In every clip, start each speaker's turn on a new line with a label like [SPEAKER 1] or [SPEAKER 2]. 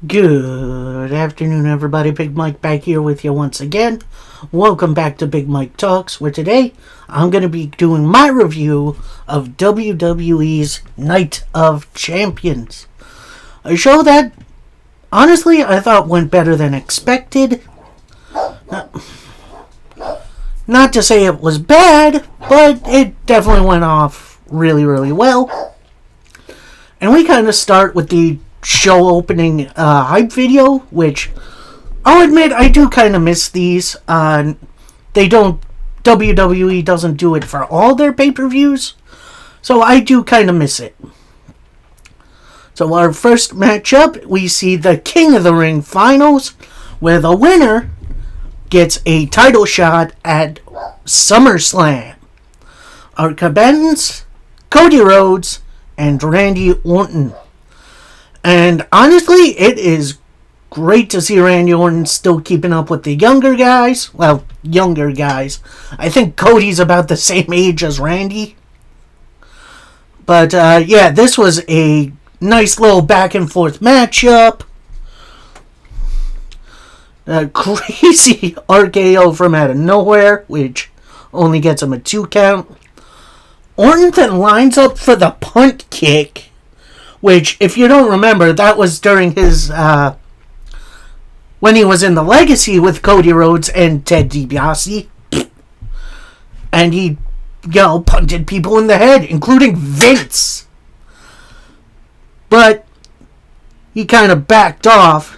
[SPEAKER 1] Good afternoon, everybody. Big Mike back here with you once again. Welcome back to Big Mike Talks, where today I'm going to be doing my review of WWE's Night of Champions. A show that, honestly, I thought went better than expected. Not to say it was bad, but it definitely went off really, really well. And we kind of start with the show opening hype video, which I'll admit I do kind of miss these. WWE doesn't do it for all their pay-per-views, so I do kind of miss it. So our first matchup, we see the King of the Ring finals, where the winner gets a title shot at SummerSlam. Our combatants, Cody Rhodes and Randy Orton. And honestly, it is great to see Randy Orton still keeping up with the younger guys. Well, younger guys. I think Cody's about the same age as Randy. But yeah, this was a nice little back and forth matchup. A crazy RKO from out of nowhere, which only gets him a 2 count. Orton then lines up for the punt kick, which, if you don't remember, that was during his, when he was in the Legacy with Cody Rhodes and Ted DiBiase. And he, punted people in the head, including Vince. But he kind of backed off.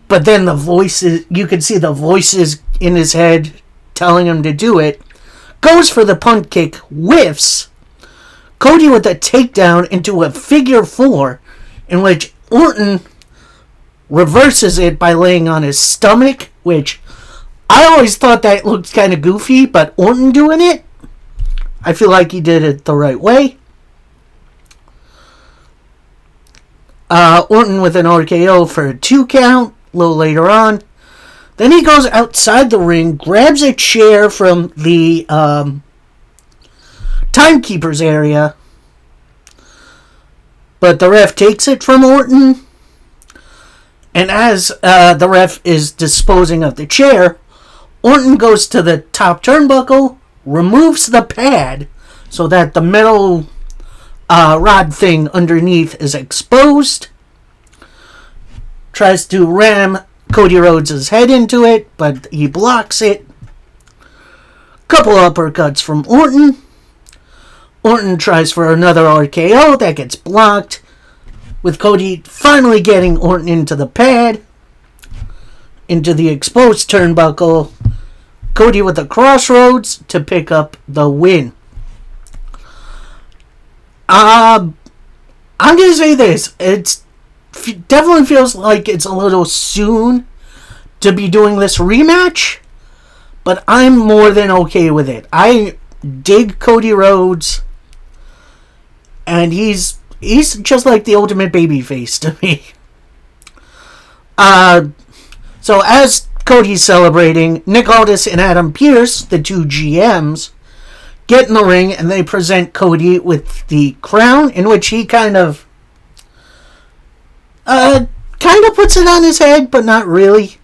[SPEAKER 1] But then the voices, you could see the voices in his head telling him to do it. Goes for the punt kick, whiffs. Cody with a takedown into a figure 4, in which Orton reverses it by laying on his stomach, which I always thought that looked kind of goofy, but Orton doing it, I feel like he did it the right way. Orton with an RKO for a 2 count, a little later on. Then he goes outside the ring, grabs a chair from the timekeeper's area, but the ref takes it from Orton, and as the ref is disposing of the chair, Orton goes to the top turnbuckle, removes the pad so that the metal rod thing underneath is exposed, tries to ram Cody Rhodes' head into it, but he blocks it. Couple uppercuts from Orton. Orton tries for another RKO that gets blocked, with Cody finally getting Orton into the pad, into the exposed turnbuckle. Cody with the crossroads to pick up the win. I'm going to say this. It definitely feels like it's a little soon to be doing this rematch, but I'm more than okay with it. I dig Cody Rhodes, and he's just like the ultimate babyface to me. So as Cody's celebrating, Nick Aldis and Adam Pearce, the 2 GMs, get in the ring and they present Cody with the crown, in which he kind of puts it on his head, but not really.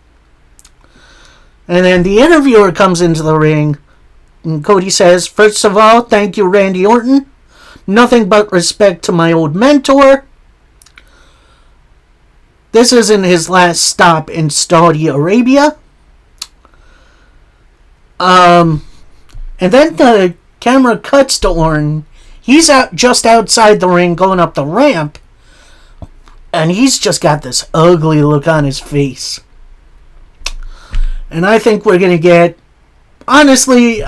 [SPEAKER 1] And then the interviewer comes into the ring, and Cody says, "First of all, thank you, Randy Orton. Nothing but respect to my old mentor. This isn't his last stop in Saudi Arabia." And then the camera cuts to Orton. He's out just outside the ring going up the ramp, and he's just got this ugly look on his face. And I think we're going to get, honestly,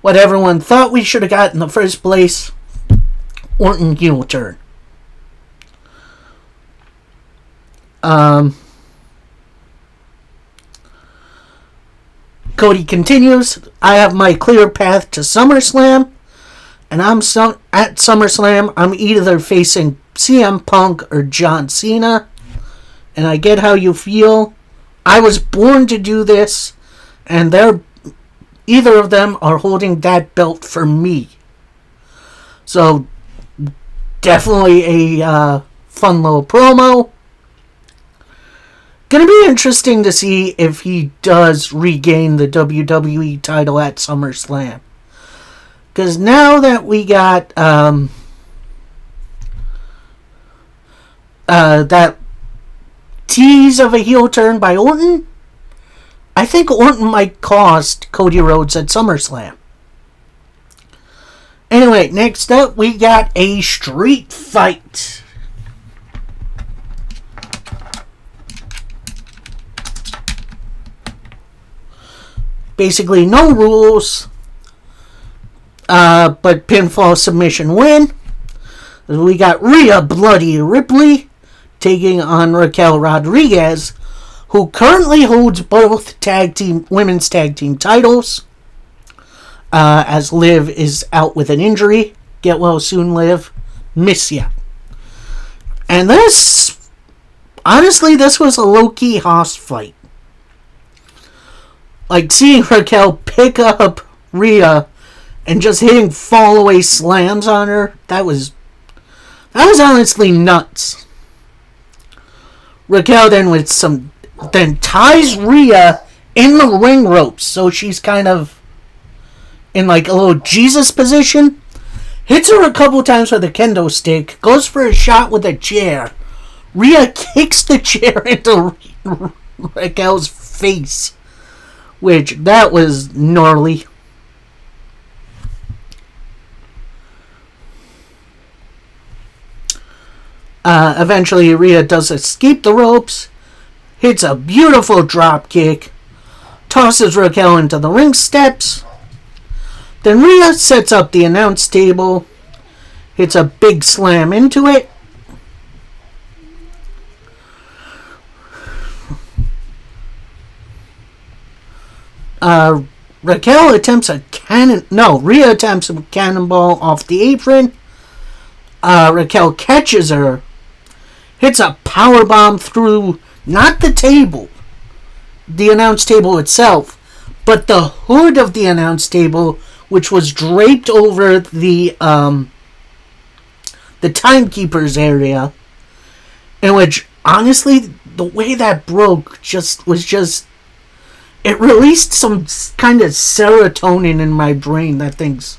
[SPEAKER 1] what everyone thought we should have got in the first place. Orton heel turn. Cody continues, "I have my clear path to SummerSlam, and at SummerSlam, I'm either facing CM Punk or John Cena, and I get how you feel. I was born to do this, and either of them are holding that belt for me." So, definitely a fun little promo. Gonna be interesting to see if he does regain the WWE title at SummerSlam. Because now that we got that tease of a heel turn by Orton, I think Orton might cost Cody Rhodes at SummerSlam. Anyway, next up we got a street fight. Basically no rules, but pinfall submission win. We got Rhea Bloody Ripley taking on Raquel Rodriguez, who currently holds both women's tag team titles, as Liv is out with an injury. Get well soon, Liv. Miss ya. And this, honestly, this was a low-key hoss fight. Like, seeing Raquel pick up Rhea and just hitting fall-away slams on her, that was honestly nuts. Raquel then ties Rhea in the ring ropes, so she's kind of in like a little Jesus position. Hits her a couple times with a kendo stick, goes for a shot with a chair. Rhea kicks the chair into Raquel's face, which, that was gnarly. Eventually, Rhea does escape the ropes, hits a beautiful drop kick, tosses Raquel into the ring steps. Then Rhea sets up the announce table, hits a big slam into it. Rhea attempts a cannonball off the apron. Raquel catches her, hits a powerbomb through, not the table, the announce table itself, but the hood of the announce table, which was draped over the timekeeper's area, in which, honestly, the way that broke was it released some kind of serotonin in my brain that thinks,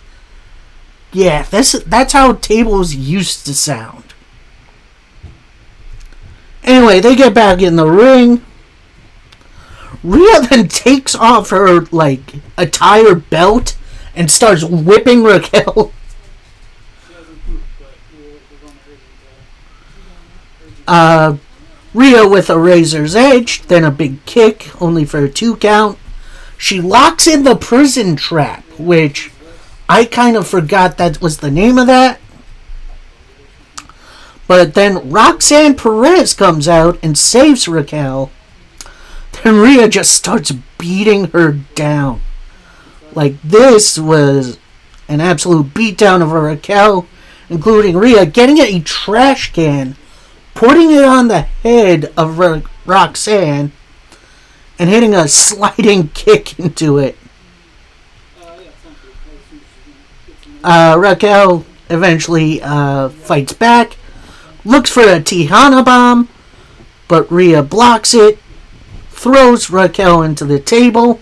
[SPEAKER 1] yeah, that's how tables used to sound. Anyway, they get back in the ring. Rhea then takes off her, like, attire belt and starts whipping Raquel. Rhea with a razor's edge, then a big kick, only for a 2 count. She locks in the prison trap, which I kind of forgot that was the name of that. But then Roxanne Perez comes out and saves Raquel. Then Rhea just starts beating her down. Like, this was an absolute beatdown of Raquel, including Rhea getting a trash can, putting it on the head of Roxanne, and hitting a sliding kick into it. Raquel eventually fights back, looks for a Tejana bomb, but Rhea blocks it, throws Raquel into the table.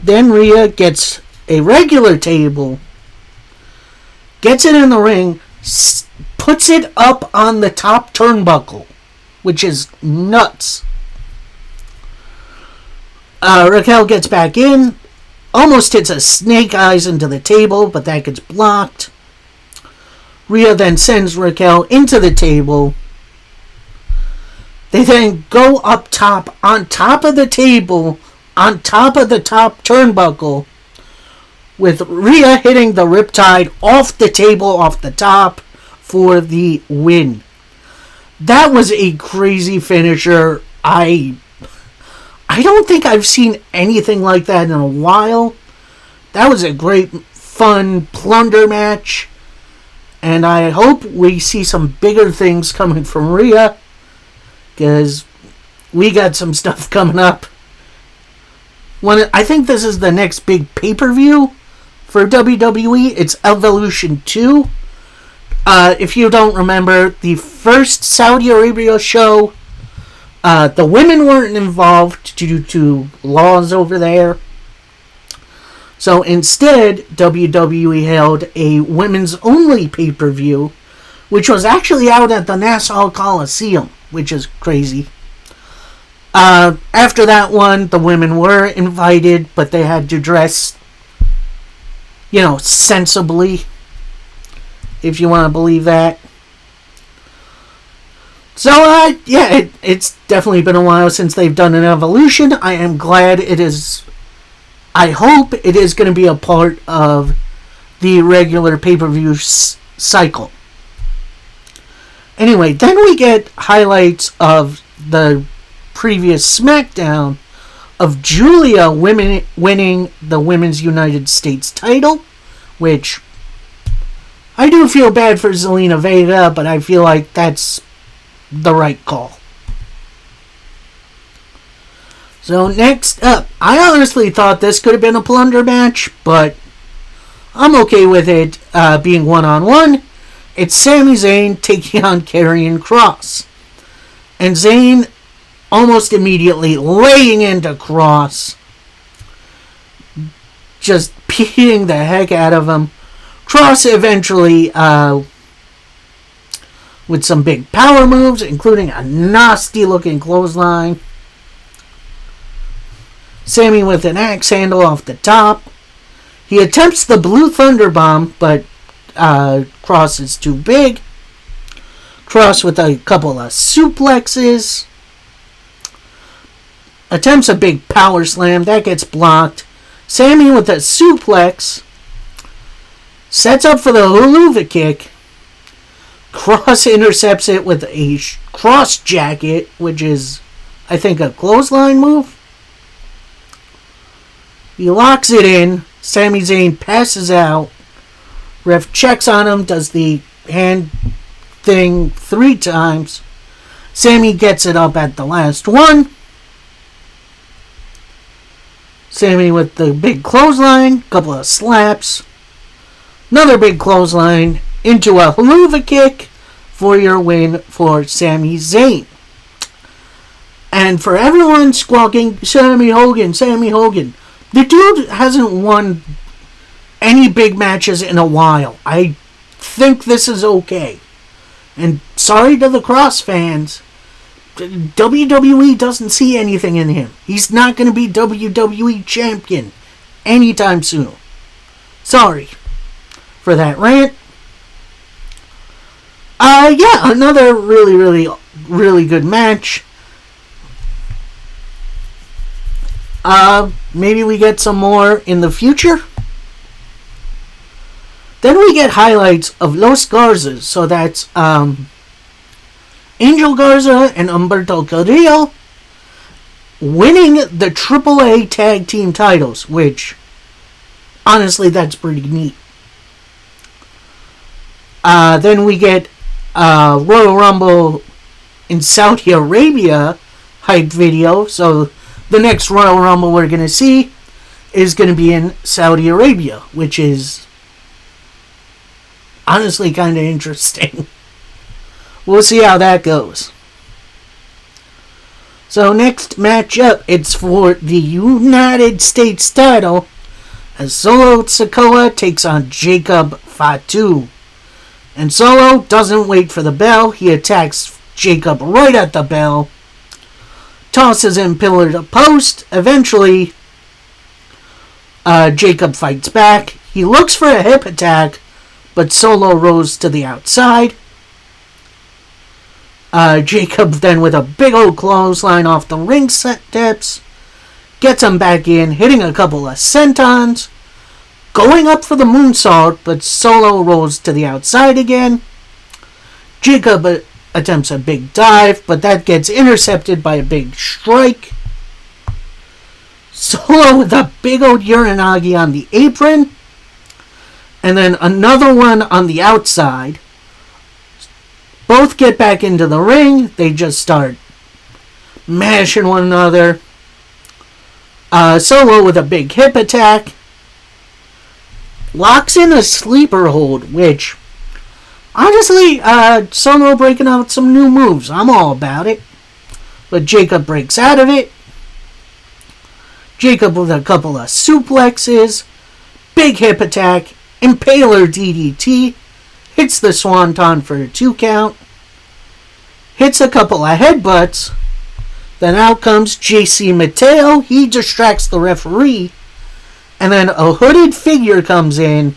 [SPEAKER 1] Then Rhea gets a regular table, gets it in the ring, puts it up on the top turnbuckle, which is nuts. Raquel gets back in, almost hits a snake eyes into the table, but that gets blocked. Rhea then sends Raquel into the table. They then go up top, on top of the table, on top of the top turnbuckle, with Rhea hitting the riptide off the table, off the top, for the win. That was a crazy finisher. I don't think I've seen anything like that in a while. That was a great, fun plunder match. And I hope we see some bigger things coming from Rhea, because we got some stuff coming up. I think this is the next big pay-per-view for WWE. It's Evolution 2. If you don't remember, the first Saudi Arabia show, the women weren't involved due to laws over there. So instead, WWE held a women's only pay-per-view, which was actually out at the Nassau Coliseum, which is crazy. After that one, the women were invited, but they had to dress, sensibly, if you want to believe that. So, it's definitely been a while since they've done an Evolution. I am glad it is. I hope it is going to be a part of the regular pay-per-view cycle. Anyway, then we get highlights of the previous SmackDown of Julia winning the Women's United States title, which I do feel bad for Zelina Vega, but I feel like that's the right call. So next up, I honestly thought this could have been a plunder match, but I'm okay with it being one-on-one. It's Sami Zayn taking on Karrion Kross. And Zayn almost immediately laying into Kross, just beating the heck out of him. Kross eventually, with some big power moves, including a nasty-looking clothesline. Sami with an axe handle off the top. He attempts the Blue Thunder Bomb, but Kross is too big. Kross with a couple of suplexes. Attempts a big power slam. That gets blocked. Sami with a suplex. Sets up for the Huluva kick. Kross intercepts it with a cross jacket, which is, I think, a clothesline move. He locks it in. Sami Zayn passes out. Ref checks on him, does the hand thing 3 times. Sami gets it up at the last one. Sami with the big clothesline, couple of slaps. Another big clothesline into a Huluva kick for your win for Sami Zayn. And for everyone squawking, Sammy Hogan, Sammy Hogan. The dude hasn't won any big matches in a while. I think this is okay. And sorry to the Kross fans, WWE doesn't see anything in him. He's not going to be WWE champion anytime soon. Sorry for that rant. Another really, really, really good match. Maybe we get some more in the future. Then we get highlights of Los Garzas. So that's Angel Garza and Humberto Carrillo winning the AAA tag team titles, which honestly, that's pretty neat. Then we get Royal Rumble in Saudi Arabia hype video. So the next Royal Rumble we're going to see is going to be in Saudi Arabia, which is honestly kind of interesting. We'll see how that goes. So next matchup, it's for the United States title as Solo Sikoa takes on Jacob Fatu. And Solo doesn't wait for the bell. He attacks Jacob right at the bell. Tosses him pillar to post. Eventually, Jacob fights back. He looks for a hip attack, but Solo rose to the outside. Jacob then with a big old clothesline off the ring steps. Gets him back in, hitting a couple of sentons. Going up for the moonsault, but Solo rolls to the outside again. Jacob attempts a big dive, but that gets intercepted by a big strike. Solo with a big old Uranagi on the apron. And then another one on the outside. Both get back into the ring. They just start mashing one another. Solo with a big hip attack. Locks in a sleeper hold, which Honestly, Solo breaking out some new moves. I'm all about it. But Jacob breaks out of it. Jacob with a couple of suplexes. Big hip attack. Impaler DDT. Hits the Swanton for a 2 count. Hits a couple of headbutts. Then out comes JC Mateo. He distracts the referee. And then a hooded figure comes in.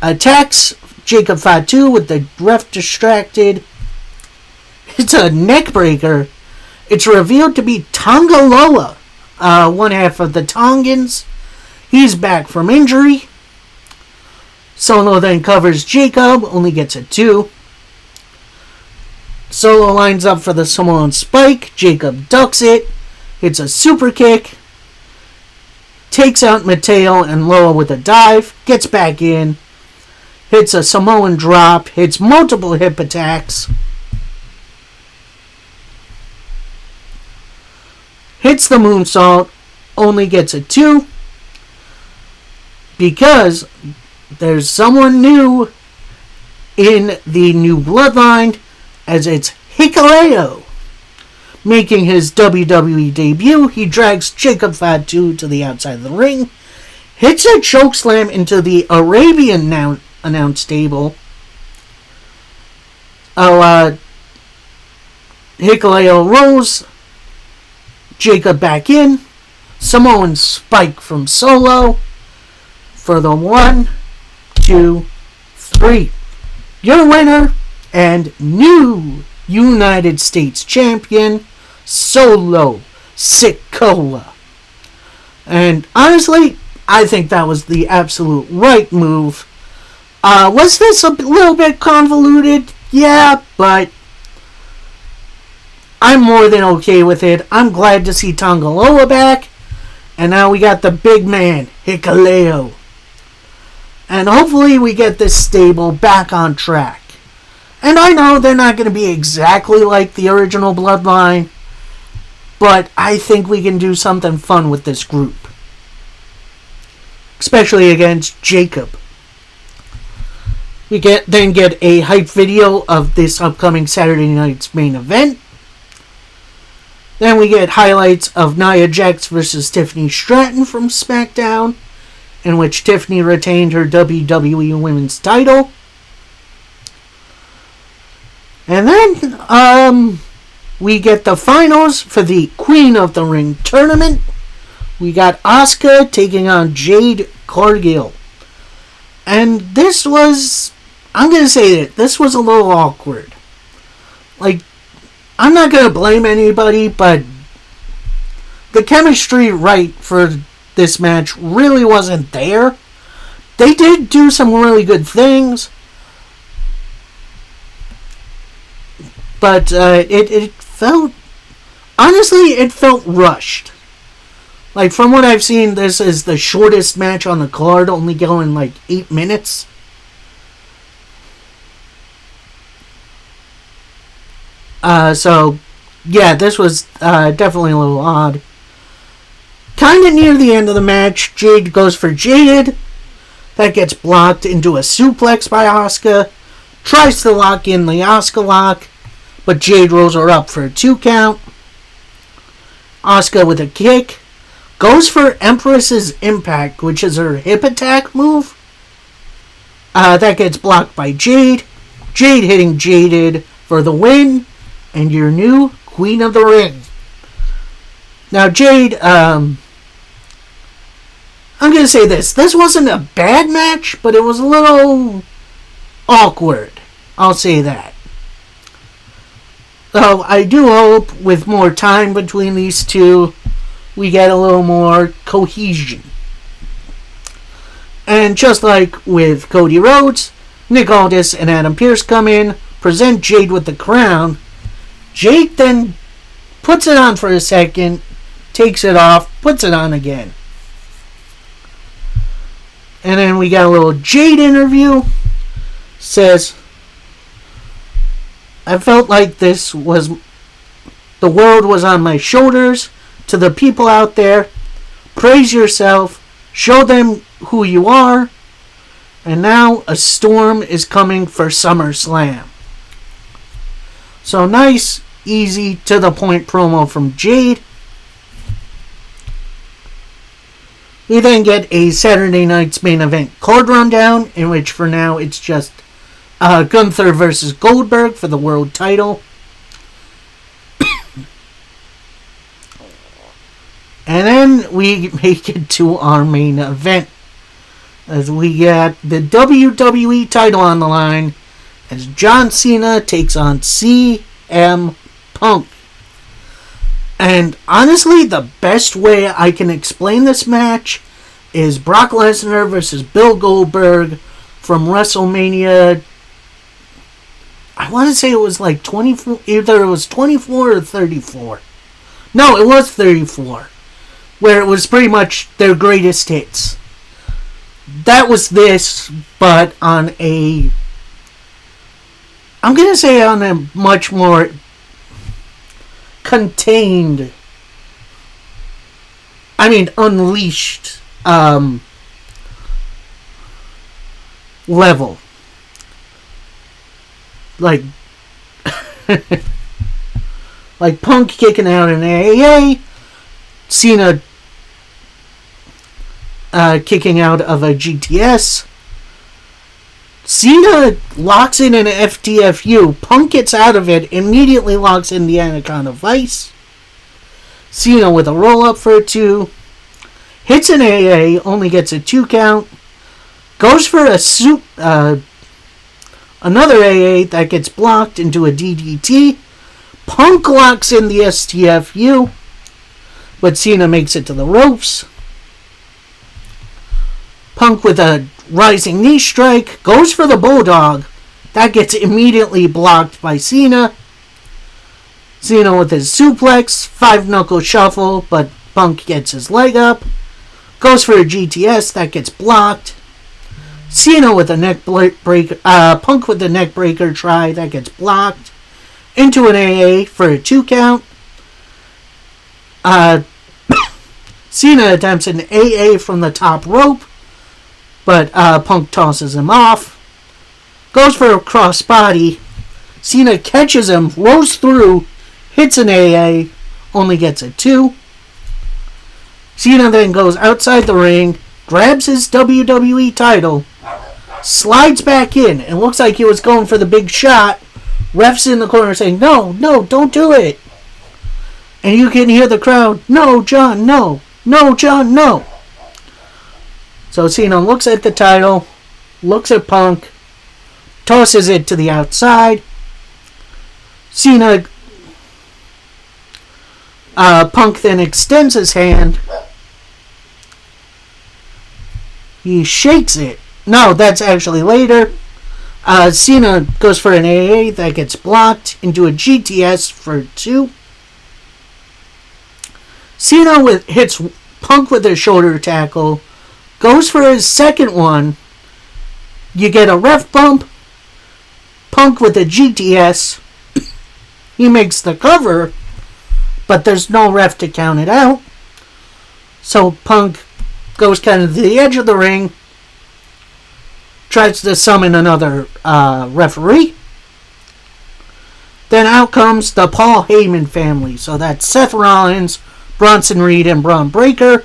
[SPEAKER 1] Attacks Jacob Fatu with the ref distracted. It's a neck breaker. It's revealed to be Tongaloa, one half of the Tongans. He's back from injury. Solo then covers Jacob, only gets a 2. Solo lines up for the Samoan spike. Jacob ducks it. Hits a super kick. Takes out Mateo and Loa with a dive. Gets back in. Hits a Samoan drop. Hits multiple hip attacks. Hits the moonsault. Only gets a 2. Because there's someone new in the new bloodline, as it's Hikuleo making his WWE debut. He drags Jacob Fatu to the outside of the ring, hits a chokeslam into the Arabian announce table. Hikuleo rolls Jacob back in. Samoan spike from Solo for the 1, 2, 3. Your winner and new United States champion, Solo Sikoa. And honestly, I think that was the absolute right move. Was this a little bit convoluted? Yeah, but I'm more than okay with it. I'm glad to see Tongaloa back. And now we got the big man, Hikuleo. And hopefully we get this stable back on track. And I know they're not going to be exactly like the original Bloodline, but I think we can do something fun with this group. Especially against Jacob. We then get a hype video of this upcoming Saturday night's main event. Then we get highlights of Nia Jax versus Tiffany Stratton from SmackDown, in which Tiffany retained her WWE Women's title. And then we get the finals for the Queen of the Ring tournament. We got Asuka taking on Jade Cargill. And this was, I'm going to say that this was a little awkward. Like, I'm not going to blame anybody, but the chemistry right for this match really wasn't there. They did do some really good things, but it felt, honestly, it felt rushed. Like, from what I've seen, this is the shortest match on the card, only going like 8 minutes. So, yeah, this was definitely a little odd. Kind of near the end of the match, Jade goes for Jaded. That gets blocked into a suplex by Asuka. Tries to lock in the Asuka lock, but Jade rolls her up for a 2 count. Asuka with a kick. Goes for Empress's Impact, which is her hip attack move. That gets blocked by Jade. Jade hitting Jaded for the win. And your new Queen of the Ring. Now, Jade, I'm going to say this. This wasn't a bad match, but it was a little awkward. I'll say that. So, I do hope with more time between these two, we get a little more cohesion. And just like with Cody Rhodes, Nick Aldis and Adam Pearce come in, present Jade with the crown. Jade then puts it on for a second, takes it off, puts it on again. And then we got a little Jade interview. Says, I felt like the world was on my shoulders. To the people out there, praise yourself, show them who you are. And now a storm is coming for SummerSlam. So nice, easy, to the point promo from Jade. We then get a Saturday night's main event card rundown, in which for now it's just Gunther versus Goldberg for the world title. And then we make it to our main event, as we get the WWE title on the line as John Cena takes on CM Punk. And honestly, the best way I can explain this match is Brock Lesnar versus Bill Goldberg from WrestleMania. I want to say it was like 24, either it was 24 or 34. No, it was 34, where it was pretty much their greatest hits. That was this, but on a, I'm going to say on a much more contained, unleashed level. Like like Punk kicking out an AAA, Cena kicking out of a GTS. Cena locks in an FTFU. Punk gets out of it, immediately locks in the Anaconda Vice. Cena with a roll-up for a 2. Hits an AA, only gets a 2 count. Goes for another AA that gets blocked into a DDT. Punk locks in the STFU, but Cena makes it to the ropes. Punk with a rising knee strike, goes for the Bulldog. That gets immediately blocked by Cena. Cena with his suplex, 5-knuckle shuffle, but Punk gets his leg up. Goes for a GTS, that gets blocked. Cena with a neck breaker, Punk with the neck breaker try, that gets blocked. Into an AA for a 2 count. Cena attempts an AA from the top rope, but Punk tosses him off. Goes for a crossbody. Cena catches him, rolls through, hits an AA, only gets a 2. Cena then goes outside the ring, grabs his WWE title, slides back in, and looks like he was going for the big shot. Ref's in the corner saying, no, don't do it. And you can hear the crowd, no, John, no. No, John, no. So Cena looks at the title, looks at Punk, tosses it to the outside. Punk then extends his hand. He shakes it. No, that's actually later. Cena goes for an AA that gets blocked into a GTS for 2. Cena hits Punk with a shoulder tackle. Goes for his second one. You get a ref bump. Punk with a GTS. He makes the cover, but there's no ref to count it out. So Punk goes kind of to the edge of the ring. Tries to summon another referee. Then out comes the Paul Heyman family. So that's Seth Rollins, Bronson Reed, and Braun Breaker.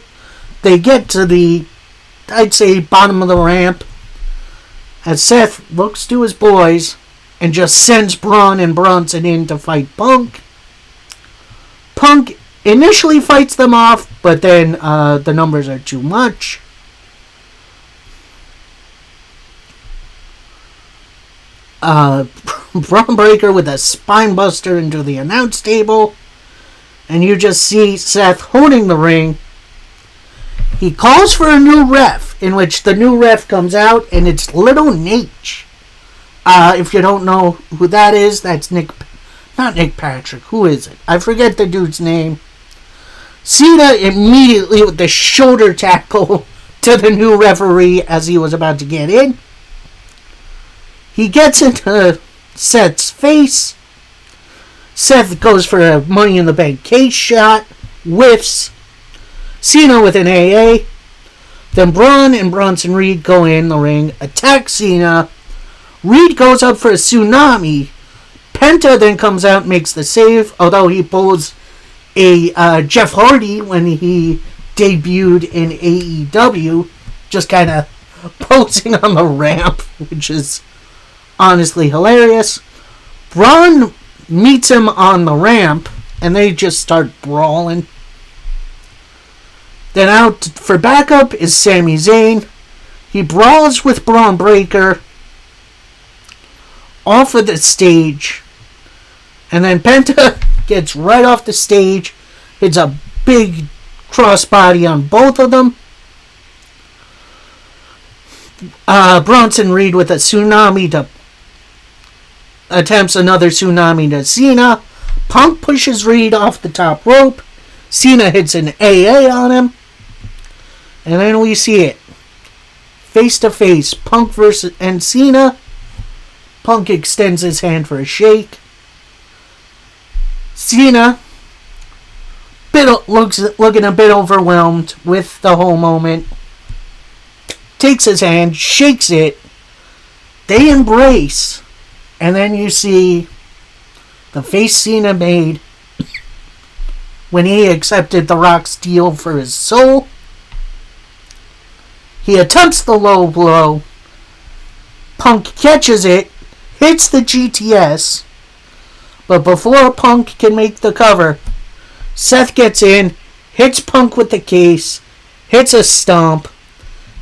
[SPEAKER 1] They get to the, I'd say, bottom of the ramp, as Seth looks to his boys and just sends Braun and Bronson in to fight Punk. Punk initially fights them off, but then the numbers are too much. Braun Breaker with a spine buster into the announce table, and you just see Seth holding the ring. He calls for a new ref, in which the new ref comes out, and it's Little Nate. If you don't know who that is, that's not Nick Patrick. Who is it? I forget the dude's name. Cena immediately with the shoulder tackle to the new referee as he was about to get in. He gets into Seth's face. Seth goes for a Money in the Bank case shot. Whiffs. Cena with an AA. Then Braun and Bronson Reed go in the ring, attack Cena. Reed goes up for a tsunami. Penta then comes out and makes the save, although he pulls a Jeff Hardy when he debuted in AEW, just kind of posing on the ramp, which is honestly hilarious. Braun meets him on the ramp, and they just start brawling. Then out for backup is Sami Zayn. He brawls with Braun Breaker off of the stage. And then Penta gets right off the stage. Hits a big crossbody on both of them. Bronson Reed with a tsunami attempts another tsunami to Cena. Punk pushes Reed off the top rope. Cena hits an AA on him. And then we see it. Face to face. Punk versus and Cena. Punk extends his hand for a shake. Cena looking a bit overwhelmed with the whole moment. Takes his hand, shakes it. They embrace. And then you see the face Cena made when he accepted The Rock's deal for his soul. He attempts the low blow. Punk catches it, hits the GTS. But before Punk can make the cover, Seth gets in, hits Punk with the case, hits a stomp,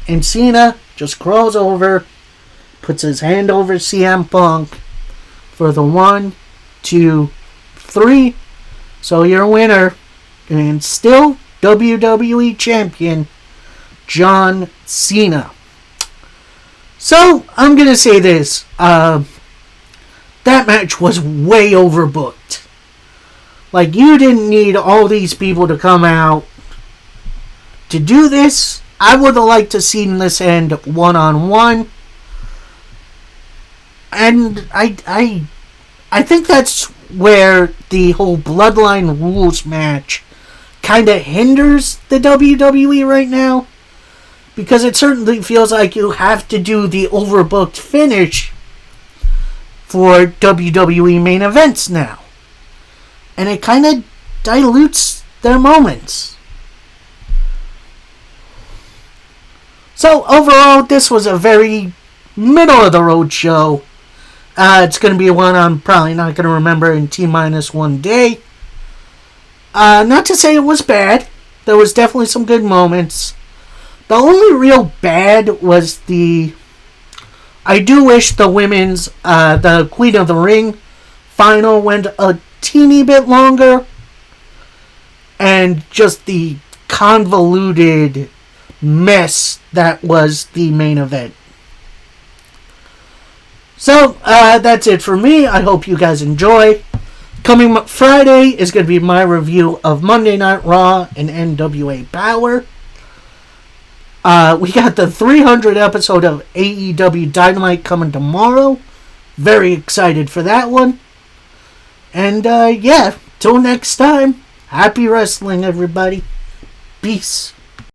[SPEAKER 1] and Cena just crawls over, puts his hand over CM Punk for the 1, 2, 3. So your winner, and still WWE Champion, John Cena. So, I'm going to say this. That match was way overbooked. Like, you didn't need all these people to come out to do this. I would have liked to seen this end one-on-one. And I think that's where the whole Bloodline Rules match kind of hinders the WWE right now. Because it certainly feels like you have to do the overbooked finish for WWE main events now. And it kind of dilutes their moments. So overall, this was a very middle-of-the-road show. It's going to be one I'm probably not going to remember in T-minus 1 day. Not to say it was bad. There was definitely some good moments. The only real bad was I do wish the women's, the Queen of the Ring final went a teeny bit longer. And just the convoluted mess that was the main event. So, that's it for me. I hope you guys enjoy. Coming Friday is going to be my review of Monday Night Raw and NWA Power. We got the 300th episode of AEW Dynamite coming tomorrow. Very excited for that one. And, yeah, till next time, happy wrestling, everybody. Peace.